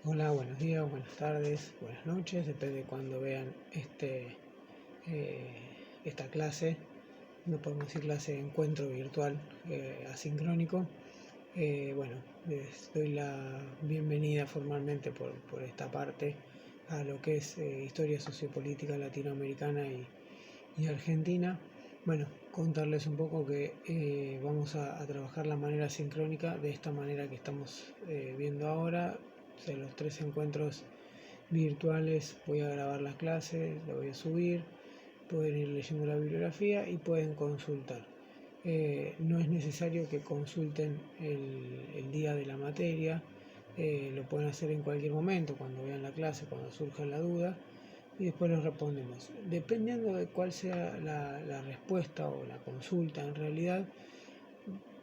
Hola, buenos días, buenas tardes, buenas noches, depende de cuando vean eh, esta clase. No podemos decir clase de encuentro virtual asincrónico. Bueno, les doy la bienvenida formalmente por esta parte a lo que es historia sociopolítica latinoamericana y argentina. Bueno, contarles un poco que vamos a trabajar la manera sincrónica de esta manera que estamos viendo ahora. O sea, los 3 encuentros virtuales voy a grabar las clases, lo voy a subir, pueden ir leyendo la bibliografía y pueden consultar. No es necesario que consulten el día de la materia, lo pueden hacer en cualquier momento, cuando vean la clase, cuando surja la duda, y después los respondemos. Dependiendo de cuál sea la respuesta o la consulta en realidad,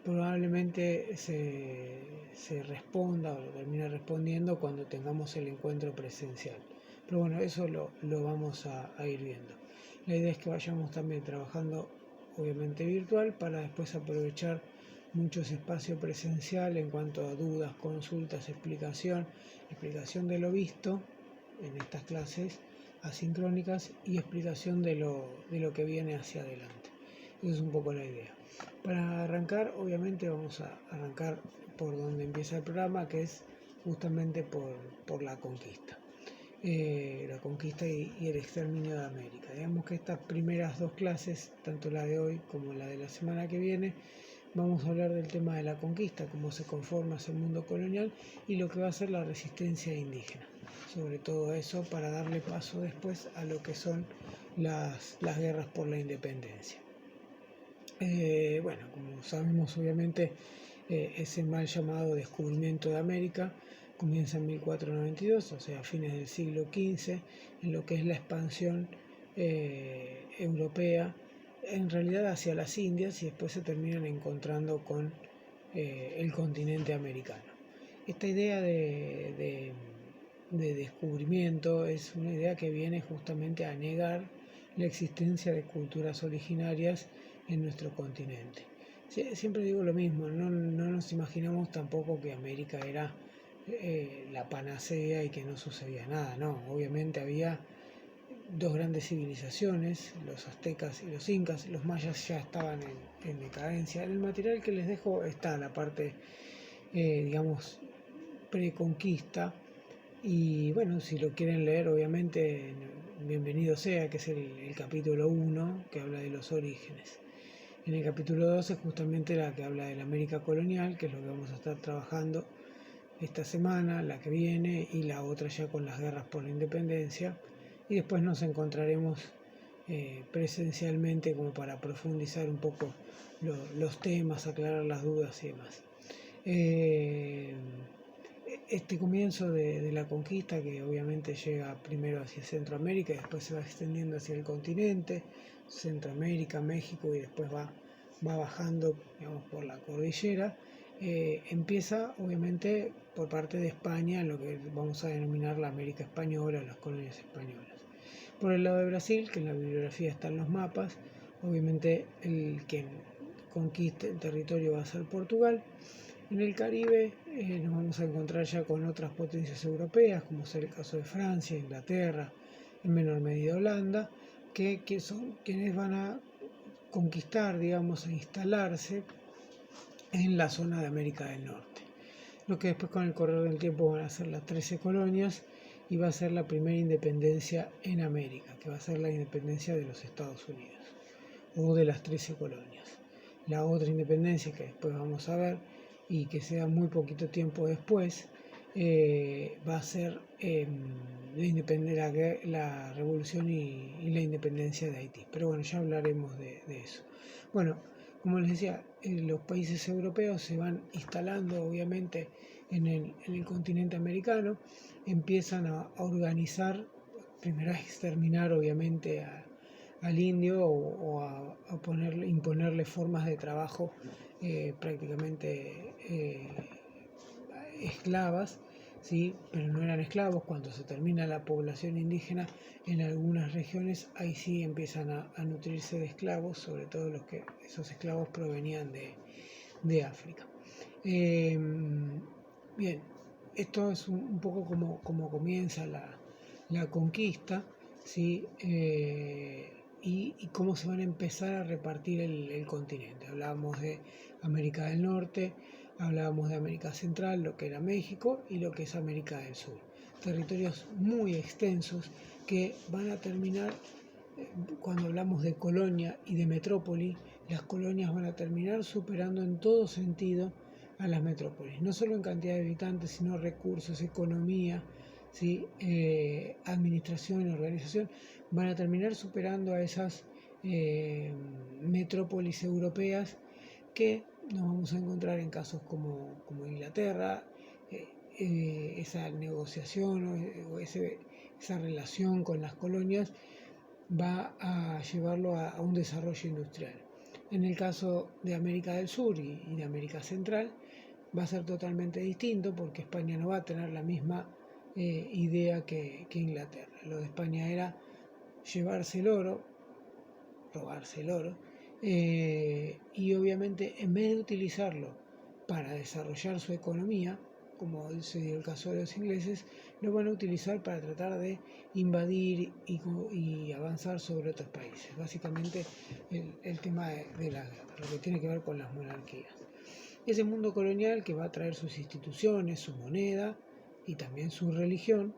probablemente se responda o lo termine respondiendo cuando tengamos el encuentro presencial. Pero bueno, eso lo vamos a ir viendo. La idea es que vayamos también trabajando obviamente virtual para después aprovechar muchos espacios presencial en cuanto a dudas, consultas, explicación de lo visto en estas clases asincrónicas y explicación de lo que viene hacia adelante. Esa es un poco la idea. Para arrancar, obviamente vamos a arrancar por donde empieza el programa, que es justamente por la conquista. La conquista y el exterminio de América. Digamos que estas primeras 2 clases, tanto la de hoy como la de la semana que viene, vamos a hablar del tema de la conquista, cómo se conforma ese mundo colonial y lo que va a ser la resistencia indígena. Sobre todo eso para darle paso después a lo que son las guerras por la independencia. Bueno, como sabemos obviamente ese mal llamado descubrimiento de América comienza en 1492, o sea, a fines del siglo XV, en lo que es la expansión europea, en realidad hacia las Indias, y después se terminan encontrando con el continente americano. Esta idea de descubrimiento es una idea que viene justamente a negar la existencia de culturas originarias en nuestro continente. Siempre digo lo mismo, no nos imaginamos tampoco que América era la panacea y que no sucedía nada, no, obviamente había 2 grandes civilizaciones, los aztecas y los incas. Los mayas ya estaban en decadencia. En el material que les dejo está la parte, digamos, preconquista. Y bueno, si lo quieren leer, obviamente, bienvenido sea, que es el capítulo 1, que habla de los orígenes. En el capítulo 2 es justamente la que habla de la América colonial, que es lo que vamos a estar trabajando esta semana, la que viene, y la otra ya con las guerras por la independencia. Y después nos encontraremos presencialmente como para profundizar un poco los temas, aclarar las dudas y demás. Este comienzo de la conquista, que obviamente llega primero hacia Centroamérica y después se va extendiendo hacia el continente, Centroamérica, México, y después va bajando, digamos, por la cordillera, empieza obviamente por parte de España, en lo que vamos a denominar la América Española, las colonias españolas. Por el lado de Brasil, que en la bibliografía están los mapas, obviamente el que conquiste el territorio va a ser Portugal. En el Caribe nos vamos a encontrar ya con otras potencias europeas, como es el caso de Francia, Inglaterra, en menor medida Holanda, que son quienes van a conquistar, digamos, e instalarse en la zona de América del Norte. Lo que después con el correr del tiempo van a ser las 13 colonias y va a ser la primera independencia en América, que va a ser la independencia de los Estados Unidos, o de las 13 colonias. La otra independencia que después vamos a ver y que sea muy poquito tiempo después, va a ser la revolución y la independencia de Haití. Pero bueno, ya hablaremos de eso. Bueno, como les decía, los países europeos se van instalando obviamente en el continente americano, empiezan a organizar, primero a exterminar obviamente al indio o a imponerle formas de trabajo prácticamente esclavas, ¿sí? Pero no eran esclavos. Cuando se termina la población indígena en algunas regiones, ahí sí empiezan a nutrirse de esclavos, sobre todo esos esclavos provenían de África. Bien, esto es un poco como comienza la conquista, ¿sí? Y cómo se van a empezar a repartir el continente. Hablábamos de América del Norte, hablábamos de América Central, lo que era México, y lo que es América del Sur. Territorios muy extensos que van a terminar, cuando hablamos de colonia y de metrópoli, las colonias van a terminar superando en todo sentido a las metrópolis, no solo en cantidad de habitantes, sino recursos, economía, ¿sí? Administración y organización, van a terminar superando a esas metrópolis europeas que nos vamos a encontrar en casos como Inglaterra, esa negociación o esa relación con las colonias va a llevarlo a un desarrollo industrial. En el caso de América del Sur y de América Central va a ser totalmente distinto porque España no va a tener la misma idea que Inglaterra. Lo de España era llevarse el oro, robarse el oro, y obviamente en vez de utilizarlo para desarrollar su economía, como se dio el caso de los ingleses, lo van a utilizar para tratar de invadir y avanzar sobre otros países. Básicamente el tema de la guerra, lo que tiene que ver con las monarquías. Ese mundo colonial que va a traer sus instituciones, su moneda y también su religión,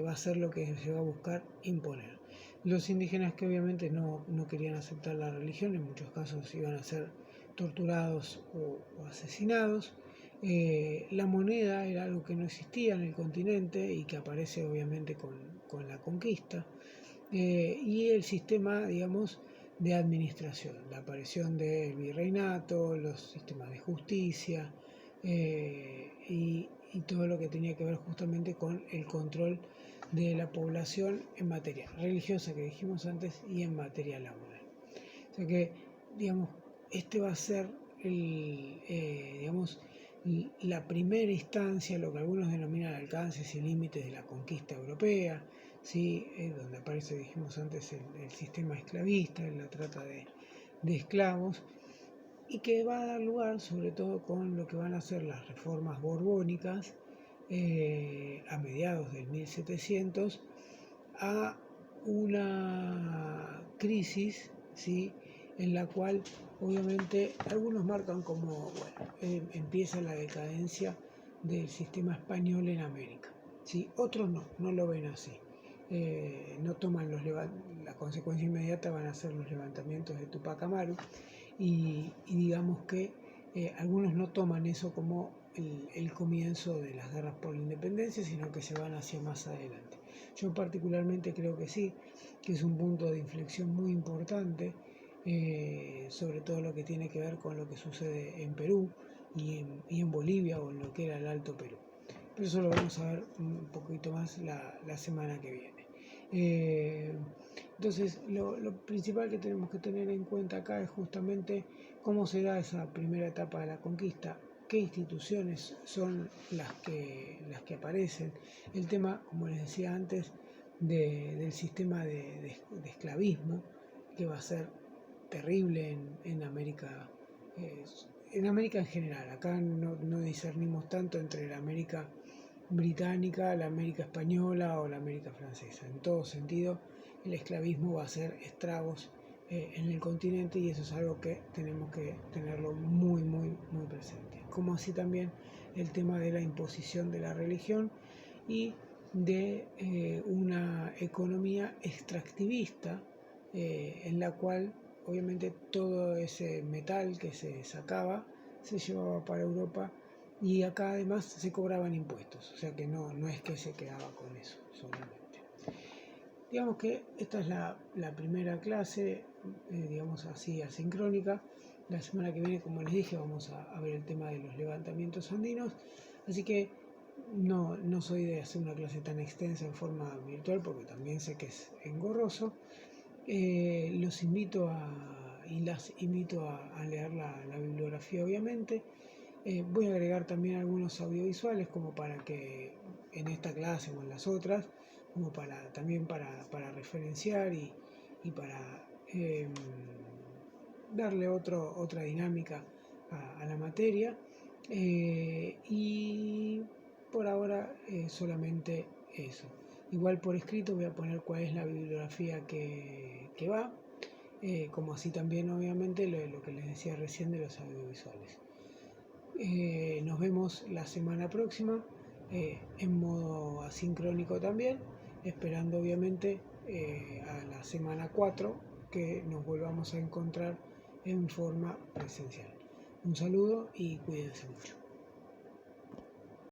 va a ser lo que se va a buscar imponer. Los indígenas que obviamente no querían aceptar la religión, en muchos casos iban a ser torturados o asesinados. La moneda era algo que no existía en el continente y que aparece obviamente con la conquista. Y el sistema, digamos, de administración, la aparición del virreinato, los sistemas de justicia y todo lo que tenía que ver justamente con el control de la población en materia religiosa, que dijimos antes, y en materia laboral. O sea que, digamos, este va a ser digamos, la primera instancia, lo que algunos denominan alcances y límites de la conquista europea, ¿sí? Donde aparece, dijimos antes, el sistema esclavista, la trata de esclavos, y que va a dar lugar, sobre todo con lo que van a ser las reformas borbónicas a mediados del 1700, a una crisis, ¿sí? En la cual obviamente algunos marcan como, bueno, empieza la decadencia del sistema español en América, ¿sí? Otros no lo ven así. No toman la consecuencia inmediata van a ser los levantamientos de Tupac Amaru y digamos que algunos no toman eso como el comienzo de las guerras por la independencia, sino que se van hacia más adelante. Yo particularmente creo que sí, que es un punto de inflexión muy importante, sobre todo lo que tiene que ver con lo que sucede en Perú y en Bolivia o en lo que era el Alto Perú. Pero eso lo vamos a ver un poquito más la semana que viene. Entonces, lo principal que tenemos que tener en cuenta acá es justamente cómo se da esa primera etapa de la conquista, qué instituciones son las que aparecen, el tema, como les decía antes, del sistema de esclavismo, que va a ser terrible eh, en América en general. Acá no discernimos tanto entre la América británica, la América española o la América francesa. En todo sentido, el esclavismo va a hacer estragos en el continente y eso es algo que tenemos que tenerlo muy presente. Como así también el tema de la imposición de la religión y de una economía extractivista en la cual obviamente todo ese metal que se sacaba se llevaba para Europa y acá además se cobraban impuestos, o sea que no es que se quedaba con eso solamente. Digamos que esta es la primera clase, digamos así, asincrónica. La semana que viene, como les dije, vamos a ver el tema de los levantamientos andinos, así que no soy de hacer una clase tan extensa en forma virtual porque también sé que es engorroso. Los invito y las invito a leer la bibliografía, obviamente. Voy a agregar también algunos audiovisuales como para que en esta clase o en las otras, como también para referenciar y para darle otra dinámica a la materia. Y por ahora solamente eso. Igual por escrito voy a poner cuál es la bibliografía que va, como así también obviamente lo que les decía recién de los audiovisuales. Nos vemos la semana próxima en modo asincrónico también, esperando obviamente a la semana 4 que nos volvamos a encontrar en forma presencial. Un saludo y cuídense mucho.